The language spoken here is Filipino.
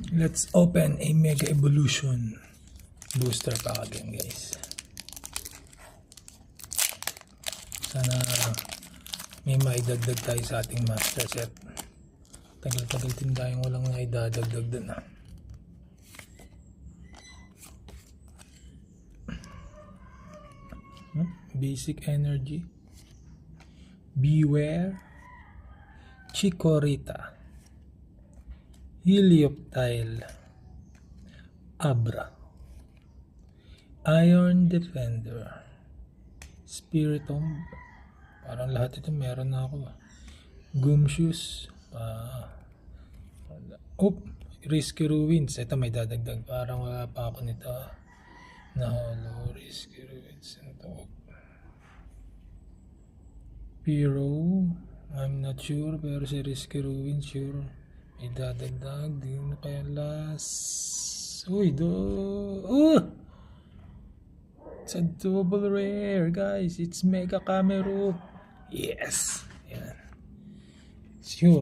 Let's open a Mega Evolution booster pack again, guys. Sana may maidagdag tayo sa ating master set. Tagal-tagal din tayong walang naidadagdag dun. Basic Energy, Beware, Chikorita, Helioptile, Abra, Iron Defender, Spiritomb, parang lahat ito meron na ako. Gumshoos, Risky Ruins, ito may dadagdag, parang wala pa ako nito na holo. Risky Ruins, ito Piro, I'm not sure, pero si Risky Ruins sure may dadagdag. Di na kaya last. Uy, it's a double rare, guys. It's Mega Camero. Yes, yan, sure.